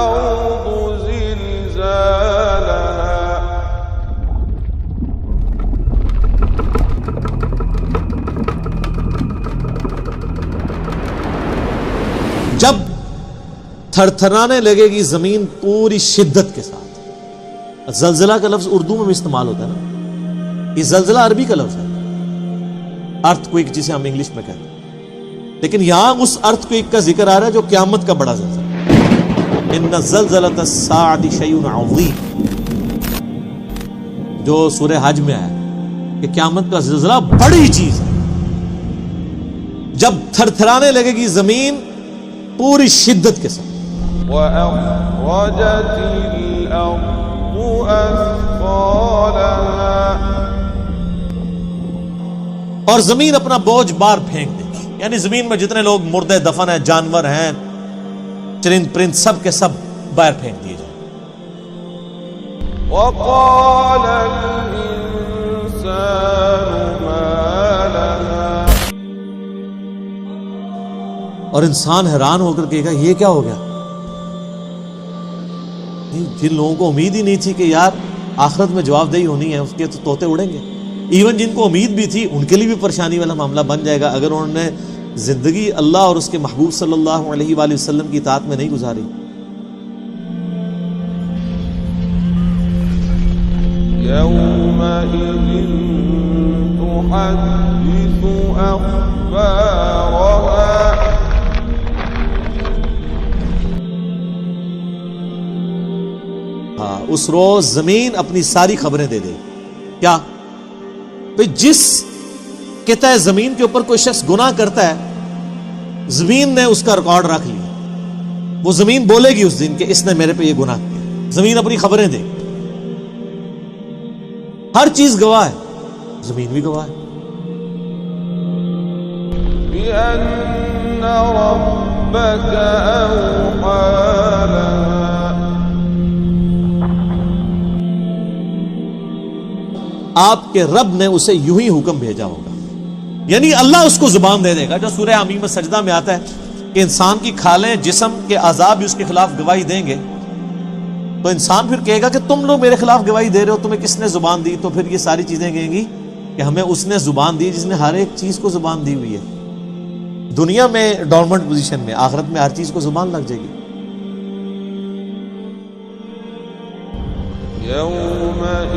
الأرض زلزالها جب تھر تھرانے لگے گی زمین پوری شدت کے ساتھ. زلزلہ کا لفظ اردو میں بھی استعمال ہوتا ہے نا, یہ زلزلہ عربی کا لفظ ہے, ارتھ کوئک جسے ہم انگلش میں کہتے ہیں, لیکن یہاں اس ارتھ کوئک کا ذکر آ رہا ہے جو قیامت کا بڑا زلزلہ. ان زلزلۃ الساعۃ شیء عظیم, جو سورہ حج میں آیا کہ قیامت کا زلزلہ بڑی چیز ہے. جب تھر تھرانے لگے گی زمین پوری شدت کے ساتھ. وأخرجت الأرض أثقالها, اور زمین اپنا بوجھ بار پھینک دے گی, یعنی زمین میں جتنے لوگ مردے دفن ہیں, جانور ہیں, چرند پرند, سب کے سب باہر پھینک دیے جائیں. وقال الإنسان ما لها, اور انسان حیران ہو کر کہے گا یہ کیا ہو گیا. جن لوگوں کو امید ہی نہیں تھی کہ یار آخرت میں جواب دہی ہونی ہے, اس کے تو طوطے اڑیں گے. ایون جن کو امید بھی تھی ان کے لیے بھی پریشانی والا معاملہ بن جائے گا اگر انہوں نے زندگی اللہ اور اس کے محبوب صلی اللہ علیہ وآلہ وسلم کی اطاعت میں نہیں گزاری. يومئذ تحدث أخبارها, ہاں, اس روز زمین اپنی ساری خبریں دے دے. کیا جس قطع زمین کے اوپر کوئی شخص گناہ کرتا ہے, زمین نے اس کا ریکارڈ رکھ لیا, وہ زمین بولے گی اس دن کہ اس نے میرے پہ یہ گناہ کیا. زمین اپنی خبریں دے, ہر چیز گواہ ہے, زمین بھی گواہ ہے. بأن ربك أوحى لها, آپ کے رب نے اسے یوں ہی حکم بھیجا ہوگا, یعنی اللہ اس کو زبان دے دے گا. جو سورہ حمیم سجدہ میں آتا ہے کہ انسان کی کھالیں, جسم کے اعضاء بھی اس کے خلاف گواہی دیں گے, تو انسان پھر کہے گا کہ تم لوگ میرے خلاف گواہی دے رہے ہو, تمہیں کس نے زبان دی؟ تو پھر یہ ساری چیزیں کہیں گی کہ ہمیں اس نے زبان دی جس نے ہر ایک چیز کو زبان دی ہوئی ہے. دنیا میں ڈورمنٹ پوزیشن میں, آخرت میں ہر چیز کو زبان لگ جائے گی. يومئذ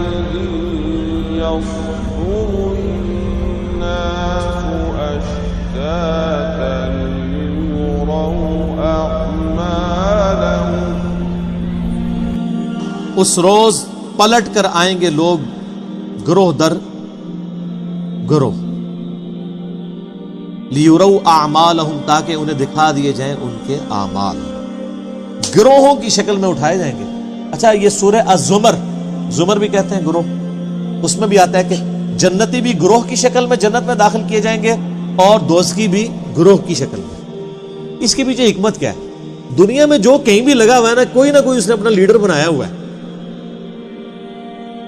يصدر الناس أشتاتا ليروا أعمالهم, اس روز پلٹ کر آئیں گے لوگ گروہ در گروہ, لیروا اعمالہم, تاکہ انہیں دکھا دیے جائیں ان کے اعمال. گروہوں کی شکل میں اٹھائے جائیں گے. اچھا, یہ سورہ الزمر, زمر بھی کہتے ہیں گروہ, اس میں بھی آتا ہے کہ جنتی بھی گروہ کی شکل میں جنت میں داخل کیے جائیں گے اور دوزخی بھی گروہ کی شکل میں. اس کے پیچھے حکمت کیا ہے؟ دنیا میں جو کہیں بھی لگا ہوا ہے نا, کوئی نہ کوئی اس نے اپنا لیڈر بنایا ہوا ہے.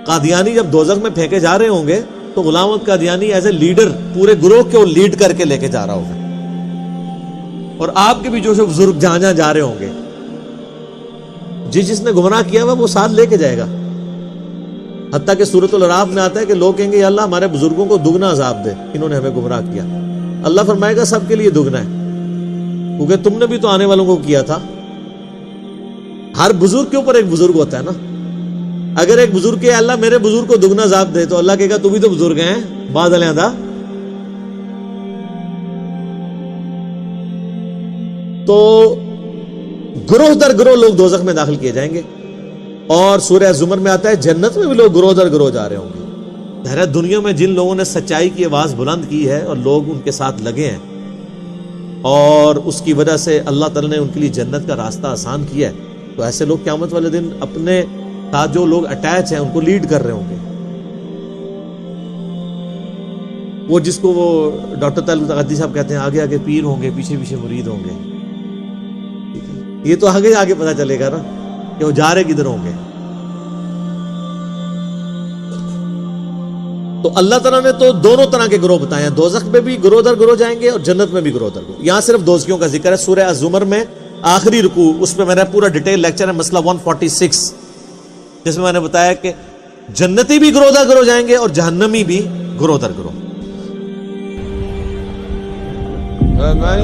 قادیانی جب دوزخ میں پھینکے جا رہے ہوں گے تو Ghulam Ahmad Qadiani as a leader پورے گروہ کو لیڈ کر کے لے کے جا رہا ہوگا, اور آپ کے بھی جو بزرگ جہاں جہاں جا رہے ہوں گے, جس نے گمراہ کیا ہوا وہ ساتھ لے کے جائے گا. حتیٰ کہ سورۃ الاعراف میں آتا ہے کہ لوگ کہیں گے یا اللہ ہمارے بزرگوں کو دگنا عذاب دے, انہوں نے ہمیں گمراہ کیا. اللہ فرمائے گا سب کے لیے دگنا ہے, کیونکہ تم نے بھی تو آنے والوں کو کیا تھا. ہر بزرگ کے اوپر ایک بزرگ ہوتا ہے نا. اگر ایک بزرگ کہ اللہ میرے بزرگ کو دگنا عذاب دے, تو اللہ کہے گا تو بھی تو بزرگ ہیں بعد علیحدہ. تو گروہ در گروہ لوگ دوزخ میں داخل کیے جائیں گے. اور سورہ زمر میں آتا ہے جنت میں بھی لوگ گروہ در گروہ جا رہے ہوں گے. ظاہر دنیا میں جن لوگوں نے سچائی کی آواز بلند کی ہے اور لوگ ان کے ساتھ لگے ہیں, اور اس کی وجہ سے اللہ تعالیٰ نے ان کے لیے جنت کا راستہ آسان کیا ہے, تو ایسے لوگ قیامت والے دن اپنے ساتھ جو لوگ اٹیچ ہیں ان کو لیڈ کر رہے ہوں گے. وہ جس کو وہ ڈاکٹر طلعت غدی صاحب کہتے ہیں آگے آگے پیر ہوں گے, پیچھے پیچھے مرید ہوں گے. یہ تو آگے آگے پتہ چلے گا نا کہ وہ جا رہے کدھر ہوں گے. تو اللہ تعالیٰ نے تو دونوں طرح کے گروہ بتائے ہیں, دوزخ میں بھی گروہ در گروہ جائیں گے اور جنت میں بھی گروہ در گروہ. یہاں صرف دوزخیوں کا ذکر ہے. سورہ الزمر میں آخری رکوع، اس پہ میرا پورا ڈیٹیل لیکچر ہے، مسئلہ 146، جس میں میں نے بتایا کہ جنتی بھی گروہ در گروہ جائیں گے اور جہنمی بھی گروہ در گروہ. فمن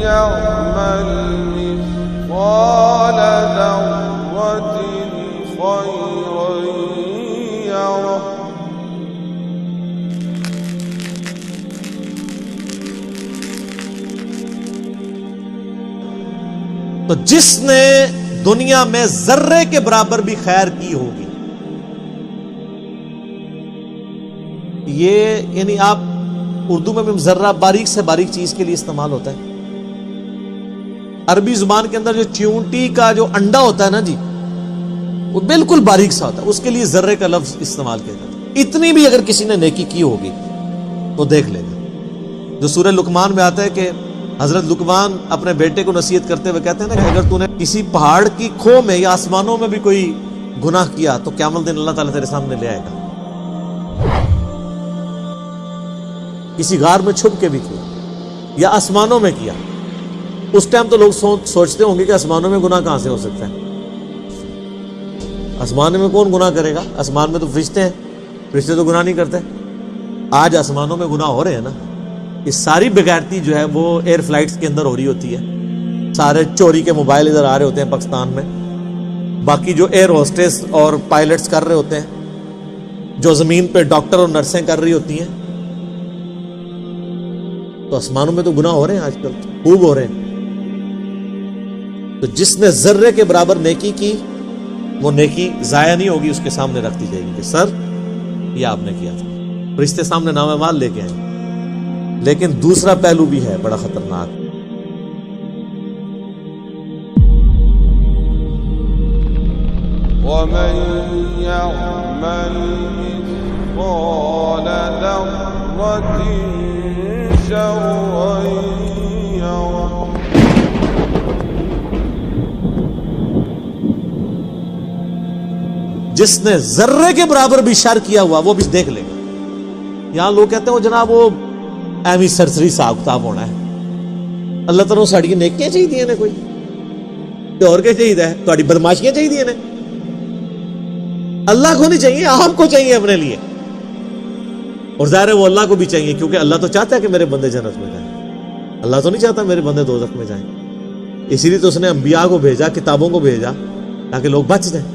يعمل مثقال ذرة خيرا يره تو جس نے دنیا میں ذرے کے برابر بھی خیر کی ہوگی، یہ یعنی آپ اردو میں بھی ذرہ باریک سے باریک چیز کے لیے استعمال ہوتا ہے. عربی زبان کے اندر جو چیونٹی کا جو انڈا ہوتا ہے نا جی، وہ بالکل باریک سا ہوتا ہے، اس کے لیے ذرے کا لفظ استعمال کیا جاتا ہے. اتنی بھی اگر کسی نے نیکی کی ہوگی وہ دیکھ لے گا. جو سورہ لقمان میں آتا ہے کہ حضرت لقمان اپنے بیٹے کو نصیحت کرتے ہوئے کہتے ہیں نا کہ اگر تو نے کسی پہاڑ کی کھو میں یا آسمانوں میں بھی کوئی گناہ کیا تو قیامت دن اللہ تعالیٰ تیرے سامنے لے آئے گا. کسی غار میں چھپ کے بھی کیا یا آسمانوں میں کیا، اس ٹائم تو لوگ سوچتے ہوں گے کہ آسمانوں میں گناہ کہاں سے ہو سکتا ہے، آسمان میں کون گناہ کرے گا، آسمان میں تو فرشتے ہیں، فرشتے تو گناہ نہیں کرتے. آج آسمانوں میں گناہ ہو رہے ہیں نا. یہ ساری بغیرتی جو ہے وہ ایئر فلائٹس کے اندر ہو رہی ہوتی ہے، سارے چوری کے موبائل ادھر آ رہے ہوتے ہیں پاکستان میں، باقی جو ایئر ہوسٹس اور پائلٹس کر رہے ہوتے ہیں، جو زمین پہ ڈاکٹر اور نرسیں کر رہی ہوتی ہیں. تو آسمانوں میں تو گناہ ہو رہے ہیں، آج کل خوب ہو رہے ہیں. تو جس نے ذرے کے برابر نیکی کی وہ نیکی ضائع نہیں ہوگی، اس کے سامنے رکھ دی جائے گی کہ سر یہ آپ نے کیا تھا. فرشتے سامنے نام اعمال لے کے آئیں. لیکن دوسرا پہلو بھی ہے بڑا خطرناک. ومن يعمل مثقال ذرة شرا يره جس نے ذرے کے برابر بھی شر کیا ہوا وہ بھی دیکھ لے گا. یہاں لوگ کہتے ہیں وہ جناب وہ ایویں سرسری حساب کتاب ہونا ہے. اللہ تعالیٰ ساڑی نیکیاں چاہیے نے کوئی تو اور کیا چاہیے، تھوڑی بدماشیاں چاہیے نے. اللہ کو نہیں چاہیے، آپ کو چاہیے اپنے لیے. اور ظاہر ہے وہ اللہ کو بھی چاہیے، کیونکہ اللہ تو چاہتا ہے کہ میرے بندے جنت میں جائیں. اللہ تو نہیں چاہتا میرے بندے دوزخ میں جائیں. اسی لیے تو اس نے انبیاء کو بھیجا، کتابوں کو بھیجا تاکہ لوگ بچ جائیں.